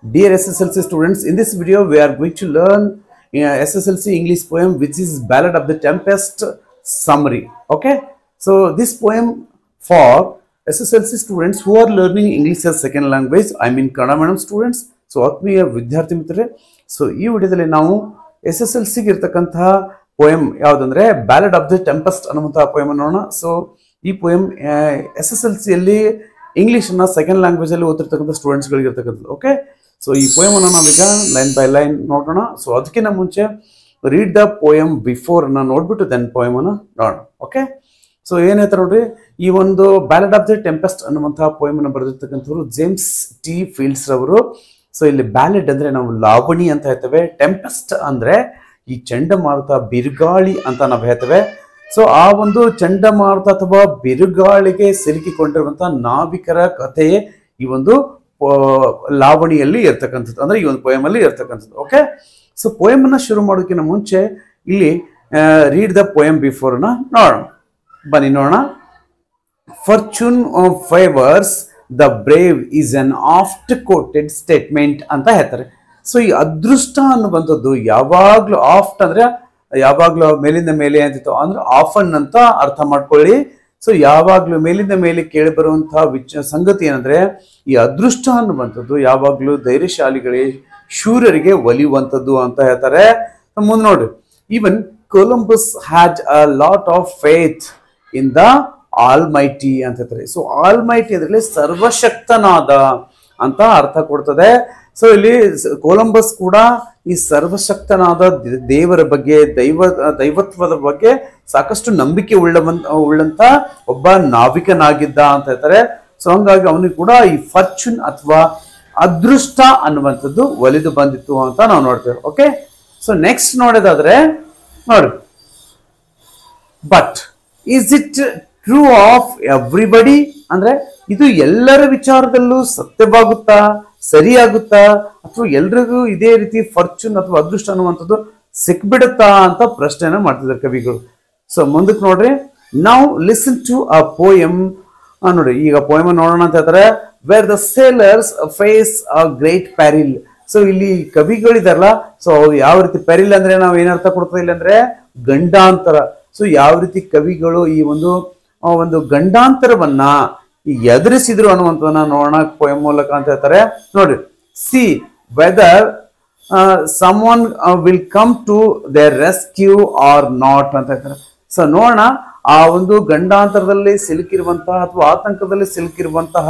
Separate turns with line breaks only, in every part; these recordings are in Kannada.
Dear SSLC students, in this video we are going to learn SSLC English poem which is Ballad of the Tempest summary. Okay, so this poem for SSLC students who are learning English as second language, I mean Kannada medium students. So ಆತ್ಮೀಯ ವಿದ್ಯಾರ್ಥಿ ಮಿತ್ರರೇ, ಸೊ ಈ ವಿಡಿಯೋದಲ್ಲಿ ನಾವು SSLC ಗೆ ಇರತಕ್ಕಂತಹ poem ಯಾವುದಂದ್ರೆ Ballad of the Tempest ಅನ್ನುವಂತಹ poem ಅನ್ನು ನೋಡೋಣ. ಸೊ ಈ poem SSLC ಯಲ್ಲಿ ಇಂಗ್ಲಿಷ್ ಅನ್ನ ಸೆಕೆಂಡ್ ಲ್ಯಾಂಗ್ವೇಜ್ ಅಲ್ಲಿ ಓದಿರ್ತಕ್ಕಂಥ ಸ್ಟೂಡೆಂಟ್ಸ್ ಗಳಿಗೆ ಇರತಕ್ಕಂಥದ್ದು. ಓಕೆ, ಸೊ ಈ ಪೋಯಮ್ ಅನ್ನು ನಾವೀಗ ಲೈನ್ ಬೈ ಲೈನ್ ನೋಡೋಣ. ಸೊ ಅದಕ್ಕಿಂತ ಮುಂಚೆ ರೀಡ್ ದ ಪೋಯಮ್ ಬಿಫೋರ್ ಅನ್ನ ನೋಡ್ಬಿಟ್ಟು ದೆನ್ ಪೋಯಮ್ ಅನ್ನ ನೋಡೋಣ. ಓಕೆ, ಸೊ ಏನ್ ಹೇಳ್ತಾರೆ ನೋಡ್ರಿ, ಈ ಒಂದು ಬ್ಯಾಲಡ್ ಆಫ್ ದಿ ಟೆಂಪೆಸ್ಟ್ ಅನ್ನುವಂತಹ ಪೋಯಮ್ ಅನ್ನು ಬರೆದಿರ್ತಕ್ಕಂಥವ್ರು ಜೇಮ್ಸ್ ಟಿ ಫೀಲ್ಡ್ಸ್ ರವರು. ಸೊ ಇಲ್ಲಿ ಬ್ಯಾಲೆಡ್ ಅಂದ್ರೆ ನಾವು ಲಾವಣಿ ಅಂತ ಹೇಳ್ತೇವೆ, ಟೆಂಪೆಸ್ಟ್ ಅಂದ್ರೆ ಈ ಚಂಡಮಾರುತ ಬಿರುಗಾಳಿ ಅಂತ ನಾವು ಹೇಳ್ತೇವೆ. ಸೊ ಆ ಒಂದು ಚಂಡಮಾರುತ ಅಥವಾ ಬಿರುಗಾಳಿಗೆ ಸಿಲುಕಿಕೊಂಡಿರುವಂತಹ ನಾವಿಕರ ಕಥೆಯೇ ಈ ಒಂದು ಲಾವಣಿಯಲ್ಲಿ ಇರ್ತಕ್ಕಂಥದ್ದು, ಅಂದ್ರೆ ಈ ಒಂದು ಪೋಯಮ್ ಅಲ್ಲಿ ಇರ್ತಕ್ಕಂಥದ್ದು. ಓಕೆ, ಸೊ ಪೋಯಮ್ ಅನ್ನ ಶುರು ಮಾಡೋದಕ್ಕಿಂತ ಮುಂಚೆ ಇಲ್ಲಿ ರೀಡ್ ದ ಪೋಯಮ್ ಬಿಫೋರ್ ನ ನೋಡೋಣ. ಬನ್ನಿ ನೋಡೋಣ. Fortune favours the brave is an oft quoted statement ಅಂತ ಹೇಳ್ತಾರೆ. ಸೊ ಈ ಅದೃಷ್ಟ ಅನ್ನುವಂಥದ್ದು ಯಾವಾಗ್ಲೂ, ಆಫ್ಟ್ ಅಂದ್ರೆ ಯಾವಾಗ್ಲೂ ಮೇಲಿಂದ ಮೇಲೆ ಅಂತಿತ್ತು ಅಂದ್ರೆ ಆಫನ್ ಅಂತ ಅರ್ಥ ಮಾಡ್ಕೊಳ್ಳಿ. ಸೊ ಯಾವಾಗ್ಲೂ ಮೇಲಿಂದ ಮೇಲೆ ಕೇಳಿ ಬರುವಂತಹ ಸಂಗತಿ ಏನಂದ್ರೆ ಈ ಅದೃಷ್ಟ ಅನ್ನುವಂಥದ್ದು ಯಾವಾಗ್ಲೂ ಧೈರ್ಯಶಾಲಿಗಳಿಗೆ, ಶೂರರಿಗೆ ಒಲಿಯುವಂಥದ್ದು ಅಂತ ಹೇಳ್ತಾರೆ. ಮುಂದೆ ನೋಡ್ರಿ, even Columbus had a lot of faith in the all mighty ಅಂತ ಹೇಳ್ತಾರೆ. ಸೊ ಆಲ್ ಮೈಟಿ ಅದರಲ್ಲಿ ಸರ್ವಶಕ್ತನಾದ ಅಂತ ಅರ್ಥ ಕೊಡ್ತದೆ. ಸೊ ಇಲ್ಲಿ ಕೊಲಂಬಸ್ ಕೂಡ ಈ ಸರ್ವಶಕ್ತನಾದ ದೇವರ ಬಗ್ಗೆ, ದೈವತ್ವದ ಬಗ್ಗೆ ಸಾಕಷ್ಟು ನಂಬಿಕೆ ಉಳ್ಳಂತ ಒಬ್ಬ ನಾವಿಕನಾಗಿದ್ದ ಅಂತ ಹೇಳ್ತಾರೆ. ಸೊ ಹಂಗಾಗಿ ಅವನಿಗೆ ಕೂಡ ಈ ಫಾರ್ಚೂನ್ ಅಥವಾ ಅದೃಷ್ಟ ಅನ್ನುವಂಥದ್ದು ಒಲಿದು ಬಂದಿತ್ತು ಅಂತ ನಾವು ನೋಡ್ತೇವೆ. ಓಕೆ, ಸೊ ನೆಕ್ಸ್ಟ್ ನೋಡೋದಾದ್ರೆ ನೋಡಿ, but is it true of everybody ಅಂದ್ರೆ ಇದು ಎಲ್ಲರ ವಿಚಾರದಲ್ಲೂ ಸತ್ಯವಾಗುತ್ತಾ, ಸರಿಯಾಗುತ್ತಾ, ಅಥವಾ ಎಲ್ರಿಗೂ ಇದೇ ರೀತಿ ಫಾರ್ಚೂನ್ ಅಥವಾ ಅದೃಷ್ಟ ಅನ್ನುವಂಥದ್ದು ಸಿಕ್ಬಿಡುತ್ತಾ ಅಂತ ಪ್ರಶ್ನೆನ ಮಾಡ್ತಿದ್ದಾರೆ ಕವಿಗಳು. ಸೊ ಮುಂದಕ್ಕೆ ನೋಡ್ರಿ, ನಾವು ಲಿಸನ್ ಟು ಅ ಪೋಯಮ್. ನೋಡಿ ಈಗ ಪೋಯಮ್ ನೋಡೋಣ ಅಂತ ಹೇಳ್ತಾರೆ. Where the sailors face a great peril. So ಇಲ್ಲಿ ಕವಿಗಳಿದಾರಲ್ಲ, ಸೊ ಯಾವ ರೀತಿ ಪ್ಯಾರಿಲ್ ಅಂದ್ರೆ ನಾವು ಏನರ್ಥ ಕೊಡ್ತಾ ಇಲ್ಲ ಅಂದ್ರೆ ಗಂಡಾಂತರ. ಸೊ ಯಾವ ರೀತಿ ಕವಿಗಳು ಈ ಒಂದು ಗಂಡಾಂತರವನ್ನ ಎದುರಿಸಿದ್ರು ಅನ್ನುವಂಥದ್ದನ್ನ ನೋಡೋಣ ಪೋಯಮ್ ಮೂಲಕ ಅಂತ ಹೇಳ್ತಾರೆ. ನೋಡಿ, see whether some one will come to their rescue or not ಅಂತ ಹೇಳ್ತಾರೆ. ಸೊ ನೋಡೋಣ, ಆ ಒಂದು ಗಂಡಾಂತರದಲ್ಲಿ ಸಿಲುಕಿರುವಂತಹ ಅಥವಾ ಆತಂಕದಲ್ಲಿ ಸಿಲುಕಿರುವಂತಹ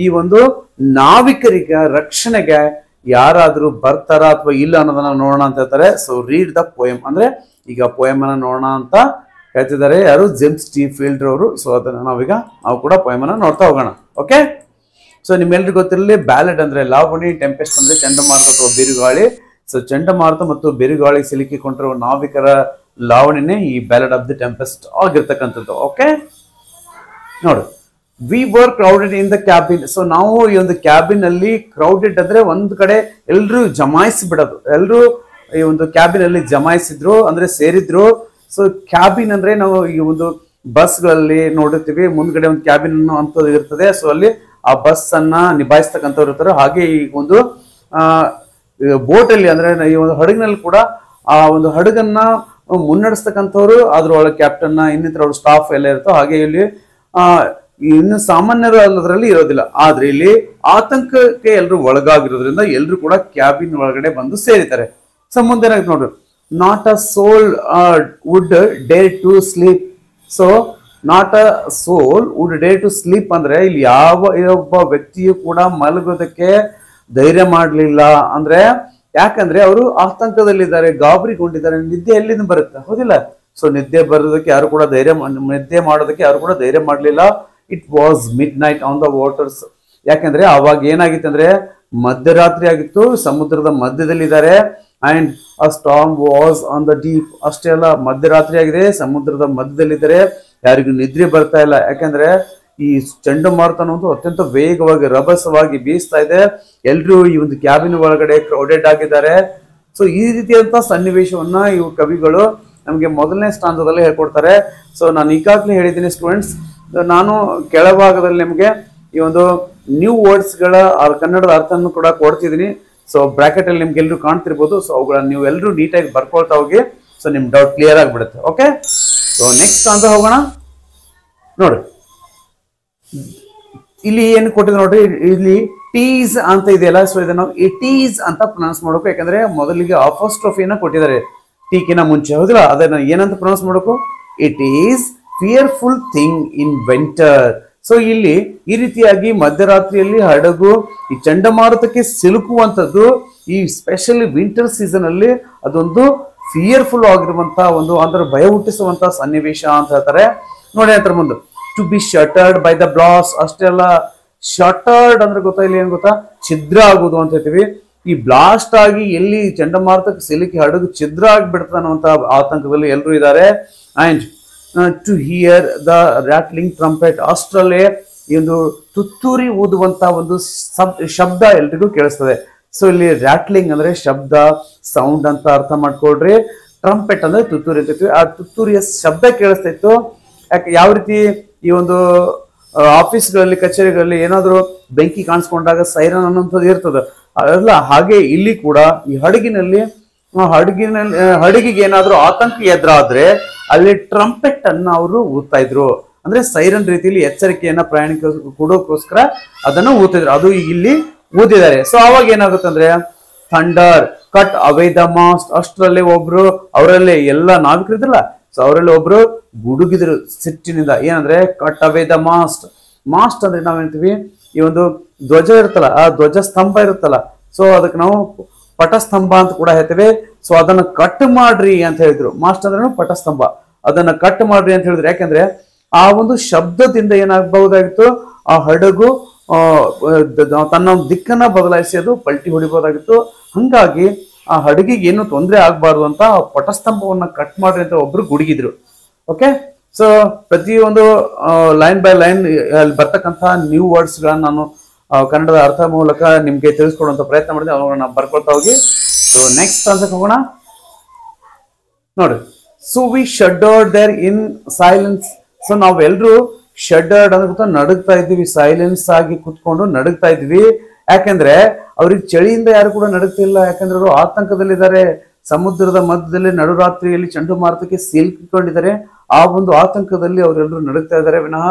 ಈ ಒಂದು ನಾವಿಕರಿಗೆ ರಕ್ಷಣೆಗೆ ಯಾರಾದ್ರೂ ಬರ್ತಾರ ಅಥವಾ ಇಲ್ಲ ಅನ್ನೋದನ್ನ ನೋಡೋಣ ಅಂತ ಹೇಳ್ತಾರೆ. ಸೊ ರೀಡ್ ದ ಪೋಯಮ್ ಅಂದ್ರೆ ಈಗ ಪೋಯಮ್ ಅನ್ನ ನೋಡೋಣ ಅಂತ ಹೇಳ್ತಿದ್ದಾರೆ. ಯಾರು? ಜೇಮ್ಸ್ ಟಿ ಫೀಲ್ಡ್ ಅವರು. ಸೊ ಅದನ್ನ ನಾವು ಕೂಡ ಪೋಯಮ್ ಅನ್ನ ನೋಡ್ತಾ ಹೋಗೋಣ. ಓಕೆ, ಸೊ ನಿಮ್ಮೆಲ್ರಿಗೂ ಗೊತ್ತಿರಲಿ, ಬ್ಯಾಲೆಡ್ ಅಂದ್ರೆ ಲಾವಣಿ, ಟೆಂಪೆಸ್ಟ್ ಅಂದ್ರೆ ಚಂಡಮಾರುತ ಅಥವಾ ಬಿರುಗಾಳಿ. ಸೊ ಚಂಡಮಾರುತ ಮತ್ತು ಬಿರುಗಾಳಿ ಸಿಲುಕಿಕೊಂಡಿರುವ ನಾವಿಕರ ಲಾವಣಿನೇ ಈ ಬ್ಯಾಲೆಡ್ ಆಫ್ ದಿ ಟೆಂಪೆಸ್ಟ್ ಆಗಿರ್ತಕ್ಕಂಥದ್ದು. ಓಕೆ, ನೋಡಿ, we were crowded in the cabin. So ನಾವು ಈ ಒಂದು ಕ್ಯಾಬಿನ್ ಅಲ್ಲಿ, ಕ್ರೌಡೆಡ್ ಅಂದ್ರೆ ಒಂದ್ ಕಡೆ ಎಲ್ರು ಜಮಾಯಿಸಿ ಬಿಡೋದು, ಎಲ್ರು ಈ ಒಂದು ಕ್ಯಾಬಿನ್ ಅಲ್ಲಿ ಜಮಾಯಿಸಿದ್ರು ಅಂದ್ರೆ ಸೇರಿದ್ರು. ಸೊ ಕ್ಯಾಬಿನ್ ಅಂದ್ರೆ ನಾವು ಈ ಒಂದು ಬಸ್ಗಳಲ್ಲಿ ನೋಡಿರ್ತೀವಿ, ಮುಂದ್ಗಡೆ ಒಂದು ಕ್ಯಾಬಿನ್ ಅಂತ ಇರ್ತದೆ. ಸೊ ಅಲ್ಲಿ ಆ ಬಸ್ ಅನ್ನ ನಿಭಾಯಿಸ್ತಕ್ಕಂಥವ್ರು ಇರ್ತಾರೆ. ಹಾಗೆ ಈ ಒಂದು ಬೋಟ್ ಅಲ್ಲಿ ಅಂದ್ರೆ ಈ ಒಂದು ಹಡಗಿನಲ್ಲಿ ಕೂಡ ಆ ಒಂದು ಹಡಗನ್ನ ಮುನ್ನಡೆಸ್ತಕ್ಕಂಥವ್ರು, ಅದ್ರೊಳಗೆ ಕ್ಯಾಪ್ಟನ್, ಇನ್ನಿತರ ಸ್ಟಾಫ್ ಎಲ್ಲ ಇರ್ತೋ. ಹಾಗೆ ಇಲ್ಲಿ ಇನ್ನು ಸಾಮಾನ್ಯರು ಅಲ್ಲದ್ರಲ್ಲಿ ಇರೋದಿಲ್ಲ. ಆದ್ರೆ ಇಲ್ಲಿ ಆತಂಕಕ್ಕೆ ಎಲ್ರು ಒಳಗಾಗಿರೋದ್ರಿಂದ ಎಲ್ರು ಕೂಡ ಕ್ಯಾಬಿನ್ ಒಳಗಡೆ ಬಂದು ಸೇರಿತಾರೆ. ಸೊ ಮುಂದೆ ನೋಡ್ರಿ, not a soul would dare to sleep. So not a soul would dare to sleep ಅಂದ್ರೆ ಇಲ್ಲಿ ಒಬ್ಬ ವ್ಯಕ್ತಿಯು ಕೂಡ ಮಲಗೋದಕ್ಕೆ ಧೈರ್ಯ ಮಾಡ್ಲಿಲ್ಲ. ಅಂದ್ರೆ ಯಾಕಂದ್ರೆ ಅವರು ಆತಂಕದಲ್ಲಿದ್ದಾರೆ, ಗಾಬರಿಗೊಂಡಿದ್ದಾರೆ. ನಿದ್ದೆ ಎಲ್ಲಿಂದ ಬರುತ್ತೆ, ಹೌದಿಲ್ಲ? ಸೊ ನಿದ್ದೆ ಬರೋದಕ್ಕೆ ಯಾರು ಕೂಡ ನಿದ್ದೆ ಮಾಡೋದಕ್ಕೆ ಯಾರು ಕೂಡ ಧೈರ್ಯ ಮಾಡ್ಲಿಲ್ಲ. It was midnight on the waters. ಯಾಕಂದ್ರೆ ಅವಾಗ ಏನಾಗಿತ್ತು ಅಂದ್ರೆ ಮಧ್ಯರಾತ್ರಿ ಆಗಿತ್ತು, ಸಮುದ್ರದ ಮಧ್ಯದಲ್ಲಿದ್ದಾರೆ. And a storm was on the deep. ಅಷ್ಟೇ ಅಲ್ಲ, ಮಧ್ಯರಾತ್ರಿ ಆಗಿದೆ, ಸಮುದ್ರದ ಮಧ್ಯದಲ್ಲಿದ್ದಾರೆ, ಯಾರಿಗೂ ನಿದ್ರೆ ಬರ್ತಾ ಇಲ್ಲ. ಯಾಕಂದ್ರೆ ಈ ಚಂಡಮಾರುತ ಅನ್ನೋದು ಅತ್ಯಂತ ವೇಗವಾಗಿ, ರಭಸವಾಗಿ ಬೀಸ್ತಾ ಇದೆ. ಎಲ್ರು ಈ ಒಂದು ಕ್ಯಾಬಿನ್ ಒಳಗಡೆ ಕ್ರೌಡೆಡ್ ಆಗಿದ್ದಾರೆ. ಸೊ ಈ ರೀತಿಯಾದಂತಹ ಸನ್ನಿವೇಶವನ್ನ ಇವು ಕವಿಗಳು ನಮಗೆ ಮೊದಲನೇ ಸ್ಟಾಂಜದಲ್ಲಿ ಹೇಳ್ಕೊಡ್ತಾರೆ. ಸೊ ನಾನು ಈಗಾಗಲೇ ಹೇಳಿದ್ದೀನಿ ಸ್ಟೂಡೆಂಟ್ಸ್, ನಾನು ಕೆಳಭಾಗದಲ್ಲಿ ನಿಮಗೆ ಈ ಒಂದು ನ್ಯೂ ವರ್ಡ್ಸ್ಗಳ ಕನ್ನಡದ ಅರ್ಥವನ್ನು ಕೂಡ ಕೊಡ್ತಿದ್ದೀನಿ. ಸೊ ಬ್ರಾಕೆಟ್ ಅಲ್ಲಿ ನಿಮ್ಗೆ ಎಲ್ಲರೂ ಕಾಣ್ತಿರ್ಬೋದು. ಸೊ ಅವುಗಳನ್ನ ನೀವು ಎಲ್ಲರೂ ನೀಟಾಗಿ ಬರ್ಕೊಳ್ತಾ ಹೋಗಿ. ಸೊ ನಿಮ್ ಡೌಟ್ ಕ್ಲಿಯರ್ ಆಗಿಬಿಡುತ್ತೆ. ಓಕೆ, ಸೊ ನೆಕ್ಸ್ಟ್ ಅಂತ ಹೋಗೋಣ. ನೋಡಿ ಇಲ್ಲಿ ಏನು ಕೊಟ್ಟಿದೆ ನೋಡ್ರಿ, ಇಲ್ಲಿ ಟೀಸ್ ಅಂತ ಇದೆಯಲ್ಲ, ಸೊ ಇದನ್ನ ನಾವು ಇಟ್ ಈಸ್ ಅಂತ ಪ್ರೊನೌನ್ಸ್ ಮಾಡಬೇಕು. ಯಾಕಂದ್ರೆ ಮೊದಲಿಗೆ ಅಪೋಸ್ಟ್ರೋಫಿನ ಕೊಟ್ಟಿದ್ದಾರೆ ಟೀಕಿನ ಮುಂಚೆ, ಹೌದಿಲ್ಲ? ಅದನ್ನ ಏನಂತ ಪ್ರೊನೌನ್ಸ್ ಮಾಡಬೇಕು? It is fearful thing in winter. So ಇಲ್ಲಿ ಈ ರೀತಿಯಾಗಿ ಮಧ್ಯರಾತ್ರಿಯಲ್ಲಿ ಹಡಗು ಈ ಚಂಡಮಾರುತಕ್ಕೆ ಸಿಲುಕುವಂಥದ್ದು ಈ ಸ್ಪೆಷಲಿ ವಿಂಟರ್ ಸೀಸನ್ ಅಲ್ಲಿ ಅದೊಂದು ಫಿಯರ್ಫುಲ್ ಆಗಿರುವಂತಹ ಒಂದು ಅಂದ್ರೆ ಭಯ ಹುಟ್ಟಿಸುವಂತಹ ಸನ್ನಿವೇಶ ಅಂತ ಹೇಳ್ತಾರೆ. ನೋಡಿ ಅಂತಾರೆ ಮುಂದೆ, to be shattered by the blast. ಅಷ್ಟೇ ಅಲ್ಲ, ಶಟರ್ಡ್ ಅಂದ್ರೆ ಗೊತ್ತಾ, ಇಲ್ಲಿ ಏನ್ ಗೊತ್ತಾ, ಛಿದ್ರ ಆಗುದು ಅಂತ ಹೇಳ್ತೀವಿ. ಈ ಬ್ಲಾಸ್ಟ್ ಆಗಿ ಎಲ್ಲಿ ಚಂಡಮಾರುತಕ್ಕೆ ಸಿಲುಕಿ ಹಡಗು ಛಿದ್ರ ಆಗಿಬಿಡ್ತದೆ ಅನ್ನುವಂತ ಆತಂಕದಲ್ಲಿ ಎಲ್ಲರೂ ಇದ್ದಾರೆ. And to hear the rattling trumpet. ಅಷ್ಟರಲ್ಲೇ ಈ ಒಂದು ತುತ್ತೂರಿ ಊದುವಂತ ಒಂದು ಶಬ್ದ ಎಲ್ರಿಗೂ ಕೇಳಿಸ್ತದೆ. ಸೊ ಇಲ್ಲಿ ರಾಟ್ಲಿಂಗ್ ಅಂದ್ರೆ ಶಬ್ದ, ಸೌಂಡ್ ಅಂತ ಅರ್ಥ ಮಾಡ್ಕೊಳ್ರಿ. ಟ್ರಂಪೆಟ್ ಅಂದ್ರೆ ತುತ್ತೂರಿ ಅಂತ ಹೇಳ್ತೀವಿ. ಆ ತುತ್ತೂರಿಯ ಶಬ್ದ ಕೇಳಿಸ್ತಾ ಇತ್ತು. ಯಾಕೆ, ಯಾವ ರೀತಿ ಈ ಒಂದು ಆಫೀಸ್ಗಳಲ್ಲಿ ಕಚೇರಿಗಳಲ್ಲಿ ಏನಾದ್ರು ಬೆಂಕಿ ಕಾಣಿಸ್ಕೊಂಡಾಗ ಸೈರನ್ ಅನ್ನೋಂಥದ್ದು ಇರ್ತದೆ, ಅದೆಲ್ಲ ಹಾಗೆ ಇಲ್ಲಿ ಕೂಡ ಈ ಹಡಗಿನಲ್ಲಿ ಹಡಗಿಗೆ ಏನಾದ್ರು ಆತಂಕ ಎದುರಾದ್ರೆ ಅಲ್ಲಿ ಟ್ರಂಪೆಟ್ ಅನ್ನ ಅವರು ಊದ್ತಾ ಇದ್ರು. ಅಂದ್ರೆ ಸೈರನ್ ರೀತಿಯಲ್ಲಿ ಎಚ್ಚರಿಕೆಯನ್ನ ಪ್ರಯಾಣಿಕ ಕೊಡೋಕೋಸ್ಕರ ಅದನ್ನ ಊದ್ತಿದ್ರು. ಅದು ಇಲ್ಲಿ ಊದಿದ್ದಾರೆ. ಸೊ ಅವಾಗ ಏನಾಗುತ್ತೆ ಅಂದ್ರೆ thunder cut away the mast. ಅಷ್ಟರಲ್ಲಿ ಒಬ್ರು ಅವರಲ್ಲಿ ಎಲ್ಲ ನಾವಿಕರಿದ್ರಲ್ಲ, ಸೊ ಅವರಲ್ಲಿ ಒಬ್ರು ಗುಡುಗಿದ್ರು ಸಿಟ್ಟಿನಿಂದ. ಏನಂದ್ರೆ cut away the mast. Mast ಅಂದ್ರೆ ನಾವ್ ಹೇಳ್ತೀವಿ ಈ ಒಂದು ಧ್ವಜ ಇರುತ್ತಲ್ಲ, ಆ ಧ್ವಜ ಸ್ತಂಭ ಇರುತ್ತಲ್ಲ, ಸೊ ಅದಕ್ಕೆ ನಾವು ಪಟಸ್ತಂಭ ಅಂತ ಕೂಡ ಹೇಳ್ತೇವೆ. ಸೊ ಅದನ್ನ ಕಟ್ ಮಾಡ್ರಿ ಅಂತ ಹೇಳಿದ್ರು. ಮಾಸ್ಟ್ ಅಂದ್ರೆ ಪಟಸ್ತಂಭ, ಅದನ್ನ ಕಟ್ ಮಾಡ್ರಿ ಅಂತ ಹೇಳಿದ್ರು. ಯಾಕಂದ್ರೆ ಆ ಒಂದು ಶಬ್ದದಿಂದ ಏನಾಗಬಹುದಾಗಿತ್ತು, ಆ ಹಡಗು ತನ್ನ ದಿಕ್ಕನ್ನ ಬದಲಾಯಿಸಿ ಅದು ಪಲ್ಟಿ ಹೊಡಿಬಹುದಾಗಿತ್ತು. ಹಂಗಾಗಿ ಆ ಹಡಗಿಗೆ ಏನು ತೊಂದರೆ ಆಗ್ಬಾರ್ದು ಅಂತ ಪಟಸ್ತಂಭವನ್ನ ಕಟ್ ಮಾಡ್ರಿ ಅಂತ ಒಬ್ರು ಗುಡುಗಿದ್ರು. ಓಕೆ, ಸೊ ಪ್ರತಿಯೊಂದು ಲೈನ್ ಬೈ ಲೈನ್ ಅಲ್ಲಿ ಬರ್ತಕ್ಕಂಥ ನ್ಯೂ ವರ್ಡ್ಸ್ ಗಳನ್ನ ನಾನು ಕನ್ನಡದ ಅರ್ಥ ಮೂಲಕ ನಿಮ್ಗೆ ತಿಳಿಸ್ಕೊಡುವಂತ ಪ್ರಯತ್ನ ಮಾಡಿದೆ. ಅವುಗಳನ್ನ ಬರ್ಕೊಳ್ತಾ ಹೋಗಿ. ಸೊ ನೆಕ್ಸ್ಟ್ ಅಂತ ಹೋಗೋಣ. ನೋಡಿ, so we shuddered there in silence. So ನಾವೆಲ್ಲರೂ ಶಡರ್ಡ್ ಅಂದ್ರೆ ಗೊತ್ತಾ, ನಡುಗ್ತಾ ಇದ್ವಿ, ಸೈಲೆನ್ಸ್ ಆಗಿ ಕುತ್ಕೊಂಡು ನಡುಗ್ತಾ ಇದ್ವಿ. ಯಾಕಂದ್ರೆ ಅವ್ರಿಗೆ ಚಳಿಯಿಂದ ಯಾರು ಕೂಡ ನಡುಗ್ತಿಲ್ಲ. ಯಾಕಂದ್ರೆ ಅವರು ಆತಂಕದಲ್ಲಿದ್ದಾರೆ. ಸಮುದ್ರದ ಮಧ್ಯದಲ್ಲಿ ನಡುರಾತ್ರಿಯಲ್ಲಿ ಚಂಡಮಾರುತಕ್ಕೆ ಸಿಲುಕಿಕೊಂಡಿದ್ದಾರೆ. ಆ ಒಂದು ಆತಂಕದಲ್ಲಿ ಅವರೆಲ್ಲರೂ ನಡುಗ್ತಾ ಇದ್ದಾರೆ. ವಿನಃ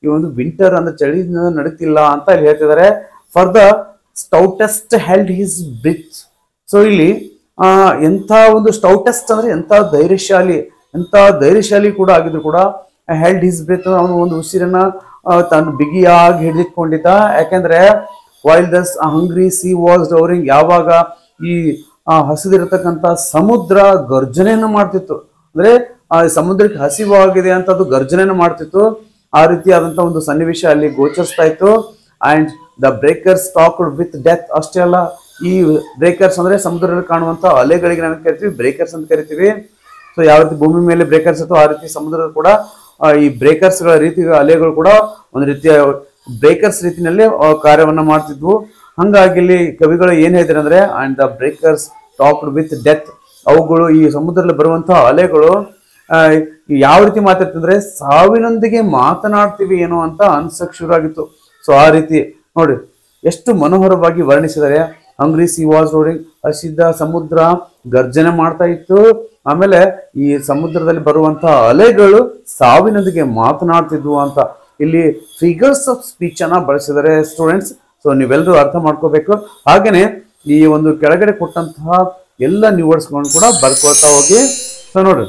ಈ ಒಂದು ವಿಂಟರ್ ಅಂದ್ರೆ ಚಳಿಯಿಂದ ನಡುಗ್ತಿಲ್ಲ ಅಂತ ಇಲ್ಲಿ ಹೇಳ್ತಿದ್ದಾರೆ. For the stoutest held his breath. So ಇಲ್ಲಿ ಎಂಥ ಒಂದು ಸ್ಟೌಟೆಸ್ಟ್ ಅಂದ್ರೆ ಎಂಥ ಧೈರ್ಯಶಾಲಿ ಕೂಡ ಆಗಿದ್ರು ಕೂಡ ಹೆಲ್ಡ್ ಹಿಸ್ ಬ್ರಿತ್, ಅವನು ಒಂದು ಉಸಿರನ್ನ ತಾನು ಬಿಗಿಯಾಗಿ ಹಿಡಿದಿಟ್ಕೊಂಡಿದ್ದ. ಯಾಕೆಂದ್ರೆ while Dus hungry C was ಡೌರಿಂಗ್, ಯಾವಾಗ ಈ ಹಸಿದಿರತಕ್ಕಂತ ಸಮುದ್ರ ಗರ್ಜನೆಯನ್ನು ಮಾಡ್ತಿತ್ತು, ಅಂದ್ರೆ ಆ ಸಮುದ್ರಕ್ಕೆ ಹಸಿವಾಗಿದೆ ಅಂತ ಅದು ಗರ್ಜನೆಯನ್ನು ಮಾಡ್ತಿತ್ತು. ಆ ರೀತಿಯಾದಂತ ಒಂದು ಸನ್ನಿವೇಶ ಅಲ್ಲಿ ಗೋಚರಿಸ್ತಾ ಇತ್ತು. And the breakers talked with death. ಅಷ್ಟೇ ಅಲ್ಲ, ಈ ಬ್ರೇಕರ್ಸ್ ಅಂದ್ರೆ ಸಮುದ್ರದಲ್ಲಿ ಕಾಣುವಂತ ಅಲೆಗಳಿಗೆ ನಾವು ಕರಿತೀವಿ ಬ್ರೇಕರ್ಸ್ ಅಂತ ಕರಿತೀವಿ. ಸೊ ಯಾವ ರೀತಿ ಭೂಮಿ ಮೇಲೆ ಬ್ರೇಕರ್ಸ್ ಇತ್ತು, ಆ ರೀತಿ ಸಮುದ್ರದ ಕೂಡ ಈ ಬ್ರೇಕರ್ಸ್ ಗಳ ರೀತಿ ಅಲೆಗಳು ಕೂಡ ಒಂದು ರೀತಿಯ ಬ್ರೇಕರ್ಸ್ ರೀತಿಯಲ್ಲಿ ಕಾರ್ಯವನ್ನ ಮಾಡ್ತಿದ್ವು. ಹಂಗಾಗಿ ಇಲ್ಲಿ ಕವಿಗಳು ಏನ್ ಹೇಳಿದ್ರು ಅಂದ್ರೆ, and the breakers talked with death. ಅವುಗಳು ಈ ಸಮುದ್ರದಲ್ಲಿ ಬರುವಂತಹ ಅಲೆಗಳು ಯಾವ ರೀತಿ ಮಾತಾಡ್ತಿದ್ರೆ ಸಾವಿನೊಂದಿಗೆ ಮಾತನಾಡ್ತೀವಿ ಏನೋ ಅಂತ ಅನ್ಸಕ್ ಶುರು ಆಗಿತ್ತು. ಸೊ ಆ ರೀತಿ ನೋಡಿ ಎಷ್ಟು ಮನೋಹರವಾಗಿ ವರ್ಣಿಸಿದ್ದಾರೆ. ಹಂಗ್ರಿ ಸಿ ವಾಸ್ ರೋರಿಂಗ್, ಹಸಿದ ಸಮುದ್ರ ಗರ್ಜನೆ ಮಾಡ್ತಾ ಇತ್ತು. ಆಮೇಲೆ ಈ ಸಮುದ್ರದಲ್ಲಿ ಬರುವಂತಹ ಅಲೆಗಳು ಸಾವಿನೊಂದಿಗೆ ಮಾತನಾಡ್ತಿದ್ವು ಅಂತ ಇಲ್ಲಿ ಫಿಗರ್ಸ್ ಆಫ್ ಸ್ಪೀಚ್ ಅನ್ನ ಬಳಸಿದ್ದಾರೆ ಸ್ಟೂಡೆಂಟ್ಸ್. ಸೊ ನೀವೆಲ್ಲರೂ ಅರ್ಥ ಮಾಡ್ಕೋಬೇಕು. ಹಾಗೇನೆ ಈ ಒಂದು ಕೆಳಗಡೆ ಕೊಟ್ಟಂತಹ ಎಲ್ಲ ನ್ಯೂ ವರ್ಡ್ಸ್ಗಳನ್ನು ಕೂಡ ಬರ್ಕೊಳ್ತಾ ಹೋಗಿ. ಸೊ ನೋಡ್ರಿ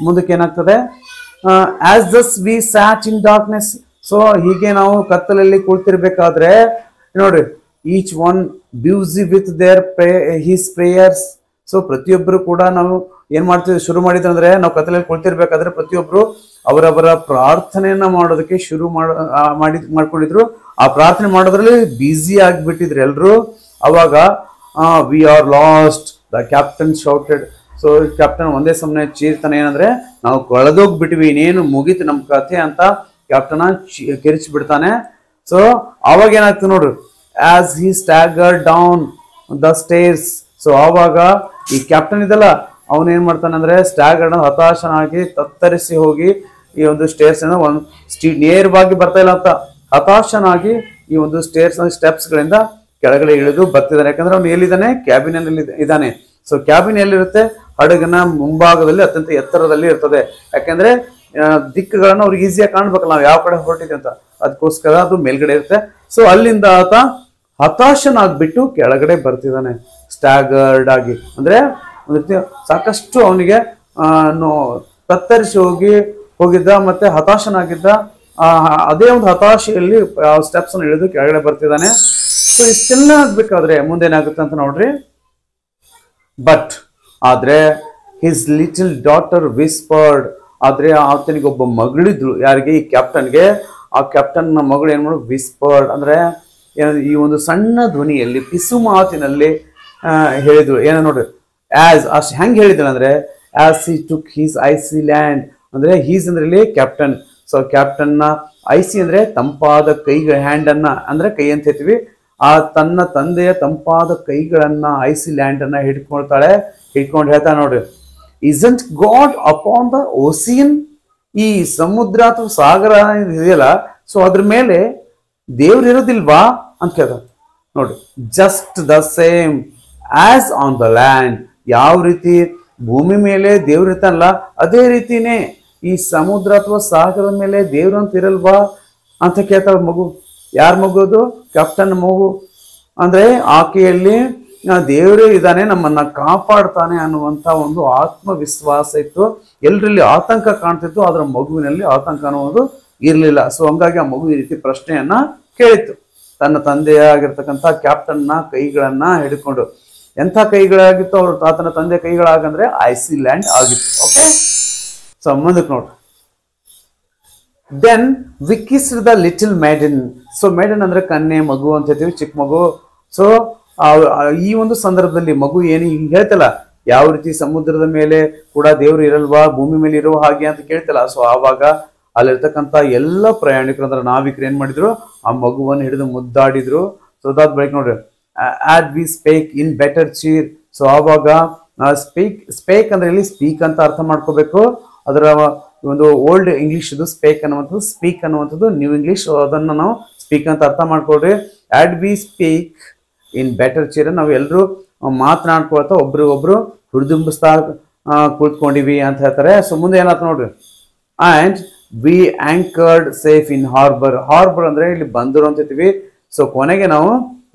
ಮುಂದಕ್ಕೆ ಏನಾಗ್ತದೆ, ಆಸ್ ದಸ್ ವಿ ಸ್ಯಾಟ್ ಇನ್ ಡಾರ್ಕ್ನೆಸ್. ಸೊ ಹೀಗೆ ನಾವು ಕತ್ತಲಲ್ಲಿ ಕುಳಿತಿರ್ಬೇಕಾದ್ರೆ ನೋಡ್ರಿ, each one busy with their his prayers. So ಪ್ರತಿಯೊಬ್ಬರು ಕೂಡ ನಾವು ಏನ್ ಮಾಡ್ತಿದ್ವಿ, ಶುರು ಮಾಡಿದ್ರೆ ನಾವು ಕತ್ತಲಲ್ಲಿ ಕುಳಿತಿರ್ಬೇಕಾದ್ರೆ ಪ್ರತಿಯೊಬ್ರು ಅವರವರ ಪ್ರಾರ್ಥನೆಯನ್ನ ಮಾಡೋದಕ್ಕೆ ಶುರು ಮಾಡ್ಕೊಂಡಿದ್ರು. ಆ ಪ್ರಾರ್ಥನೆ ಮಾಡೋದ್ರಲ್ಲಿ ಬ್ಯುಸಿ ಆಗಿಬಿಟ್ಟಿದ್ರು ಎಲ್ರು. ಅವಾಗ we are last the captain shouted. So captain ಒಂದೇ ಸಮನೆ ಚೀರ್ತಾನೆ, ಏನಂದ್ರೆ ನಾವು ಕಳೆದೋಗ್ಬಿಟ್ವಿ, ಇನ್ನೇನು ಮುಗೀತು ನಮ್ ಕಥೆ ಅಂತ ಕ್ಯಾಪ್ಟನ್ ಕಿರಿಚಿ ಬಿಡ್ತಾನೆ. ಸೊ ಅವಾಗ ಏನಾಗ್ತದೆ ನೋಡ್ರಿ, as he stagger down the stairs. So ಆವಾಗ ಈ ಕ್ಯಾಪ್ಟನ್ ಇದಲ್ಲ, ಅವನು ಏನ್ ಮಾಡ್ತಾನೆ ಅಂದ್ರೆ ಸ್ಟ್ಯಾಗರ್ ಹತಾಶನಾಗಿ ತತ್ತರಿಸಿ ಹೋಗಿ ಈ ಒಂದು ಸ್ಟೇರ್ಸ್ ಒಂದು ನೇರವಾಗಿ ಬರ್ತಾ ಇಲ್ಲ ಅಂತ ಹತಾಶನಾಗಿ ಈ ಒಂದು ಸ್ಟೆಪ್ಸ್ ಗಳಿಂದ ಕೆಳಗಡೆ ಇಳಿದು ಬರ್ತಿದ್ದಾನೆ. ಯಾಕಂದ್ರೆ ಅವ್ನು ಎಲ್ಲಿದ್ದಾನೆ, ಕ್ಯಾಬಿನ್ ಅಲ್ಲಿ ಇದ್ದಾನೆ. ಸೊ ಕ್ಯಾಬಿನ್ ಎಲ್ಲಿರುತ್ತೆ, ಹಡಗನ ಮುಂಭಾಗದಲ್ಲಿ ಅತ್ಯಂತ ಎತ್ತರದಲ್ಲಿ ಇರ್ತದೆ. ಯಾಕಂದ್ರೆ ದಿಕ್ಕುಗಳನ್ನ ಅವ್ರಿಗೆ ಈಸಿಯಾಗಿ ಕಾಣ್ಬೇಕಲ್ಲ ನಾವು ಯಾವ ಕಡೆ ಹೊರಟಿದೆ ಅಂತ, ಅದಕ್ಕೋಸ್ಕರ ಅದು ಮೇಲ್ಗಡೆ ಇರುತ್ತೆ. ಸೊ ಅಲ್ಲಿಂದ ಆತ ಹತಾಶನಾಗ್ಬಿಟ್ಟು ಕೆಳಗಡೆ ಬರ್ತಿದ್ದಾನೆ, ಸ್ಟ್ಯಾಗರ್ಡ್ ಆಗಿ. ಅಂದ್ರೆ ಒಂದು ರೀತಿ ಸಾಕಷ್ಟು ಅವನಿಗೆ ತತ್ತರಿಸಿ ಹೋಗಿದ್ದ ಮತ್ತೆ ಹತಾಶನಾಗಿದ್ದ. ಅದೇ ಒಂದು ಹತಾಶೆಯಲ್ಲಿ ಸ್ಟೆಪ್ಸ್ ಅನ್ನು ಇಳಿದು ಕೆಳಗಡೆ ಬರ್ತಿದ್ದಾನೆ. ಸೊ ಇಷ್ಟೆಲ್ಲ ಆಗ್ಬೇಕಾದ್ರೆ ಮುಂದೇನಾಗುತ್ತೆ ಅಂತ ನೋಡ್ರಿ. ಬಟ್ ಆದ್ರೆ ಹಿಸ್ ಲಿಟಲ್ ಡಾಟರ್ ವಿಸ್ಪರ್ಡ್, ಆದ್ರೆ ಆತನಿಗೆ ಒಬ್ಬ ಮಗಳಿದ್ಲು. ಯಾರಿಗೆ, ಈ ಕ್ಯಾಪ್ಟನ್ಗೆ. ಆ ಕ್ಯಾಪ್ಟನ್ ಮಗಳು ಏನ್ ಮಾಡು, ವಿಸ್ಪರ್ಡ್ ಅಂದ್ರೆ ಈ ಒಂದು ಸಣ್ಣ ಧ್ವನಿಯಲ್ಲಿ ಪಿಸು ಮಾತಿನಲ್ಲಿ ಹೇಳಿದ್ರು. ಏನ ನೋಡ್ರಿ, ಅಷ್ಟು ಹೆಂಗ್ ಹೇಳಿದ್ರು ಅಂದ್ರೆ, as he took his icy hand, ಅಂದ್ರೆ ಹೀಸ್ ಅಂದ್ರೆ ಇಲ್ಲಿ ಕ್ಯಾಪ್ಟನ್. ಸೊ ಕ್ಯಾಪ್ಟನ್ ನ ಐಸಿ ಅಂದ್ರೆ ತಂಪಾದ ಕೈಗಳ, ಹ್ಯಾಂಡ್ ಅನ್ನ ಅಂದ್ರೆ ಕೈ ಅಂತ ಹೇಳ್ತೀವಿ. ಆ ತನ್ನ ತಂದೆಯ ತಂಪಾದ ಕೈಗಳನ್ನ, ಐಸಿ ಲ್ಯಾಂಡ್ ಅನ್ನ ಹಿಡ್ಕೊಂಡು ಹೇಳ್ತಾ ನೋಡ್ರಿ, isn't god upon the ocean, ಈ ಸಮುದ್ರ ಅಥವಾ ಸಾಗರ ಇದೆಯಲ್ಲ, ಸೊ ಅದ್ರ ಮೇಲೆ ದೇವ್ರು ಇರೋದಿಲ್ವಾ ಅಂತ ಕೇಳ್ದ ನೋಡ್ರಿ. Just the same as on the land, ಯಾವ ರೀತಿ ಭೂಮಿ ಮೇಲೆ ದೇವ್ರು ಇರ್ತಾನಲ್ಲ ಅದೇ ರೀತಿನೇ ಈ ಸಮುದ್ರ ಅಥವಾ ಸಾಗರದ ಮೇಲೆ ದೇವ್ರು ಅಂತ ಇರಲ್ವಾ ಅಂತ ಕೇಳ್ತಾಳ ಮಗು. ಯಾರ ಮಗು ಅದು? ಕ್ಯಾಪ್ಟನ್ ಮಗು. ಅಂದ್ರೆ ಆಕೆಯಲ್ಲಿ ದೇವರೇ ಇದ್ದಾನೆ, ನಮ್ಮನ್ನ ಕಾಪಾಡ್ತಾನೆ ಅನ್ನುವಂತ ಒಂದು ಆತ್ಮವಿಶ್ವಾಸ ಇತ್ತು. ಎಲ್ಲರಲ್ಲಿ ಆತಂಕ ಕಾಣ್ತಿತ್ತು, ಆದ್ರೆ ಮಗುವಿನಲ್ಲಿ ಆತಂಕ ಅನ್ನೋದು ಇರ್ಲಿಲ್ಲ. ಸೊ ಹಂಗಾಗಿ ಆ ಮಗು ಈ ರೀತಿ ಪ್ರಶ್ನೆಯನ್ನ ಕೇಳಿತ್ತು ತನ್ನ ತಂದೆಯಾಗಿರ್ತಕ್ಕಂಥ ಕ್ಯಾಪ್ಟನ್ ನ ಕೈಗಳನ್ನ ಹಿಡ್ಕೊಂಡು. ಎಂಥ ಕೈಗಳಾಗಿತ್ತು ಅವ್ರು, ಆತನ ತಂದೆ ಕೈಗಳಾಗಂದ್ರೆ ಐಸಿ ಲ್ಯಾಂಡ್ ಆಗಿತ್ತು. ಓಕೆ, ಸೊ ಮುಂದಕ್ಕೆ ನೋಡ್ರಿ. Then we kissed the little maiden. So maiden ಅಂದ್ರೆ ಕನ್ಯೆ, ಮಗು ಅಂತ ಹೇಳ್ತೀವಿ, ಚಿಕ್ಕ ಮಗು. ಸೊ ಈ ಒಂದು ಸಂದರ್ಭದಲ್ಲಿ ಮಗು ಏನು ಹಿಂಗ್ ಹೇಳ್ತಲ್ಲ, ಯಾವ ರೀತಿ ಸಮುದ್ರದ ಮೇಲೆ ಕೂಡ ದೇವ್ರು ಇರಲ್ವಾ, ಭೂಮಿ ಮೇಲೆ ಇರುವ ಹಾಗೆ ಅಂತ ಕೇಳ್ತಲ್ಲ. ಸೊ ಆವಾಗ ಅಲ್ಲಿರ್ತಕ್ಕಂಥ ಎಲ್ಲ ಪ್ರಯಾಣಿಕರು ಅಂದ್ರೆ ನಾವಿಕರು ಏನ್ ಮಾಡಿದ್ರು, ಆ ಮಗುವನ್ನು ಹಿಡಿದು ಮುದ್ದಾಡಿದ್ರು. ಸೊ ಅದಾದ ಬಳಿಕ ನೋಡ್ರಿ, and we spake in better cheer. So ಆವಾಗ ಸ್ಪೇಕ್ ಅಂದ್ರೆ ಇಲ್ಲಿ ಸ್ಪೀಕ್ ಅಂತ ಅರ್ಥ ಮಾಡ್ಕೋಬೇಕು. ಅದರ ಒಂದು ಓಲ್ಡ್ ಇಂಗ್ಲಿಷ್ ಇದು ಸ್ಪೇಕ್ ಅನ್ನುವಂಥದ್ದು, ಸ್ಪೀಕ್ ಅನ್ನುವಂಥದ್ದು ನ್ಯೂ ಇಂಗ್ಲಿಷ್. ಅದನ್ನ ನಾವು ಸ್ಪೀಕ್ ಅಂತ ಅರ್ಥ ಮಾಡ್ಕೊಡ್ರಿ. And we speak in better cheer, ನಾವು ಎಲ್ಲರೂ ಮಾತನಾಡ್ಕೊಳ್ತಾ ಒಬ್ರಿಗೊಬ್ರು ಹುರಿದುಂಬಿಸ್ತಾ ಕೂತ್ಕೊಂಡಿವಿ ಅಂತ ಹೇಳ್ತಾರೆ. ಸೊ ಮುಂದೆ ಏನಾಯ್ತು ನೋಡ್ರಿ, and we anchored safe in harbour. Harbour ಅಂದ್ರೆ ಇಲ್ಲಿ ಬಂದರು ಅಂತ ಹೇಳ್ತೀವಿ. ಸೊ ಕೊನೆಗೆ ನಾವು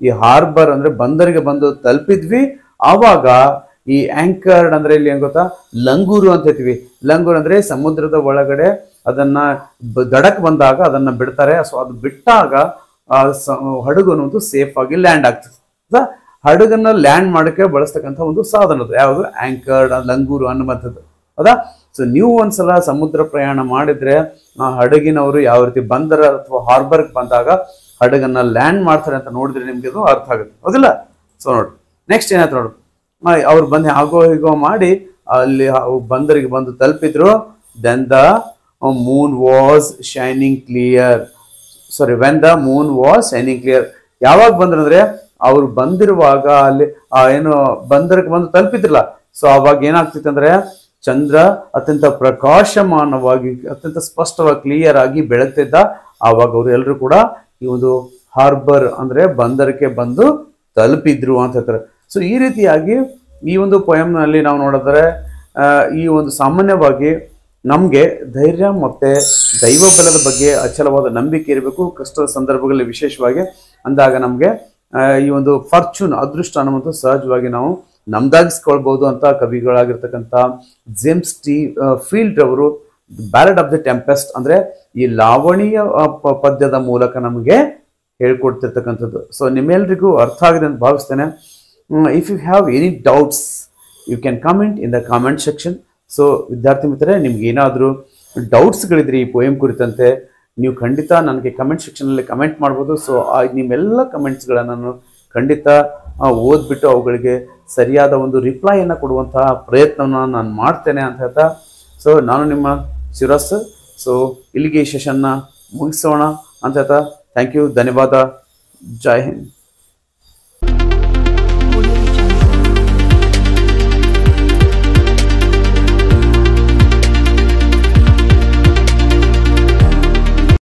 ಈ ಹಾರ್ಬರ್ ಅಂದ್ರೆ ಬಂದರಿಗೆ ಬಂದು ತಲುಪಿದ್ವಿ. ಆವಾಗ ಈ ಆಂಕರ್ಡ್ ಅಂದ್ರೆ ಇಲ್ಲಿ ಏನ್ ಗೊತ್ತಾ, ಲಂಗೂರು ಅಂತ ಹೇಳ್ತೀವಿ. ಲಂಗೂರು ಅಂದ್ರೆ ಸಮುದ್ರದ ಒಳಗಡೆ ಅದನ್ನ ದಡಕ್ ಬಂದಾಗ ಅದನ್ನ ಬಿಡ್ತಾರೆ. ಸೊ ಅದು ಬಿಟ್ಟಾಗ ಹಡಗು ಅನ್ನೋದು ಸೇಫ್ ಆಗಿ ಲ್ಯಾಂಡ್ ಆಗ್ತದೆ. ಹಡಗನ್ನ ಲ್ಯಾಂಡ್ ಮಾಡಕ್ಕೆ ಬಳಸ್ತಕ್ಕಂಥ ಒಂದು ಸಾಧನ ಅದು ಯಾವುದು, ಆಂಕರ್ಡ್, ಲಂಗೂರು ಅನ್ನುವಂಥದ್ದು. ಹೌದಾ? ಸೊ ನೀವು ಒಂದ್ಸಲ ಸಮುದ್ರ ಪ್ರಯಾಣ ಮಾಡಿದ್ರೆ ಆ ಹಡಗಿನವರು ಯಾವ ರೀತಿ ಬಂದರ ಅಥವಾ ಹಾರ್ಬರ್ಗೆ ಬಂದಾಗ ಹಡಗನ್ನ ಲ್ಯಾಂಡ್ ಮಾಡ್ತಾರೆ ಅಂತ ನೋಡಿದ್ರೆ ನಿಮ್ಗೆ ಅದು ಅರ್ಥ ಆಗುತ್ತೆ. ಹೌದಿಲ್ಲ? ಸೊ ನೋಡ್ರಿ, ನೆಕ್ಸ್ಟ್ ಏನಾಯ್ತು ನೋಡ್ರಿ, ಅವ್ರು ಬಂದು ಆಗೋ ಹೀಗೋ ಮಾಡಿ ಅಲ್ಲಿ ಬಂದರಿಗೆ ಬಂದು ತಲುಪಿದ್ರು. Then the moon was shining clear. Sorry, when the moon was shining clear. ಯಾವಾಗ ಬಂದ್ರಂದ್ರೆ ಅವ್ರು ಬಂದಿರುವಾಗ ಅಲ್ಲಿ ಏನು ಬಂದರಿಗೆ ಬಂದು ತಲುಪಿದ್ರಲ್ಲ, ಸೊ ಅವಾಗ ಏನಾಗ್ತಿತ್ತು ಅಂದ್ರೆ ಚಂದ್ರ ಅತ್ಯಂತ ಪ್ರಕಾಶಮಾನವಾಗಿ, ಅತ್ಯಂತ ಸ್ಪಷ್ಟವಾಗಿ, ಕ್ಲಿಯರ್ ಆಗಿ ಬೆಳಗ್ತಿದ್ದ. ಆವಾಗ ಅವರು ಎಲ್ಲರೂ ಕೂಡ ಈ ಒಂದು ಹಾರ್ಬರ್ ಅಂದ್ರೆ ಬಂದರಕ್ಕೆ ಬಂದು ತಲುಪಿದ್ರು ಅಂತ ಹೇಳ್ತಾರೆ. ಸೊ ಈ ರೀತಿಯಾಗಿ ಈ ಒಂದು ಪೊಯಮ್ನಲ್ಲಿ ನಾವು ನೋಡಿದ್ರೆ ಈ ಒಂದು ಸಾಮಾನ್ಯವಾಗಿ ನಮಗೆ ಧೈರ್ಯ ಮತ್ತೆ ದೈವ ಬಲದ ಬಗ್ಗೆ ಅಚಲವಾದ ನಂಬಿಕೆ ಇರಬೇಕು. ಕಷ್ಟದ ಸಂದರ್ಭಗಳಲ್ಲಿ ವಿಶೇಷವಾಗಿ ಅಂದಾಗ ನಮಗೆ ಈ ಒಂದು ಫಾರ್ಚೂನ್, ಅದೃಷ್ಟ ಅನ್ನುವಂಥ ಸಹಜವಾಗಿ ನಾವು ನಮ್ದಾಗಿಸ್ಕೊಳ್ಬಹುದು ಅಂತ ಕವಿಗಳಾಗಿರ್ತಕ್ಕಂಥ ಜೇಮ್ಸ್ ಟಿ ಫೀಲ್ಡ್ ಅವರು ಬ್ಯಾಲೆಡ್ ಆಫ್ ದ ಟೆಂಪೆಸ್ಟ್ ಅಂದ್ರೆ ಈ ಲಾವಣಿಯ ಪದ್ಯದ ಮೂಲಕ ನಮಗೆ ಹೇಳ್ಕೊಡ್ತಿರ್ತಕ್ಕಂಥದ್ದು. ಸೊ ನಿಮ್ಮೆಲ್ರಿಗೂ ಅರ್ಥ ಆಗಿದೆ ಅಂತ ಭಾವಿಸ್ತೇನೆ. If you have any doubts you can comment in the comment section. So ವಿದ್ಯಾರ್ಥಿ ಮಿತ್ರರೇ, ನಿಮ್ಗೆ ಏನಾದರೂ ಡೌಟ್ಸ್ಗಳಿದ್ರೆ ಈ ಪೋಯಮ್ ಕುರಿತಂತೆ ನೀವು ಖಂಡಿತ ನನಗೆ ಕಮೆಂಟ್ ಸೆಕ್ಷನಲ್ಲಿ ಕಮೆಂಟ್ ಮಾಡ್ಬೋದು. ಸೊ ನಿಮ್ಮೆಲ್ಲ ಕಮೆಂಟ್ಸ್ಗಳನ್ನು ನಾನು ಖಂಡಿತ ಓದ್ಬಿಟ್ಟು ಅವುಗಳಿಗೆ ಸರಿಯಾದ ಒಂದು ರಿಪ್ಲೈಯನ್ನು ಕೊಡುವಂತಹ ಪ್ರಯತ್ನವನ್ನು ನಾನು ಮಾಡ್ತೇನೆ ಅಂತ ಹೇಳ್ತಾ, ಸೊ ನಾನು ನಿಮ್ಮ ಶಿರಸ್. ಸೊ ಇಲ್ಲಿಗೆ ಈ ಸೆಷನ್ನ ಮುಗಿಸೋಣ ಅಂತ ಹೇಳ್ತಾ, ಥ್ಯಾಂಕ್ ಯು, ಧನ್ಯವಾದ, ಜೈ ಹಿಂದ್.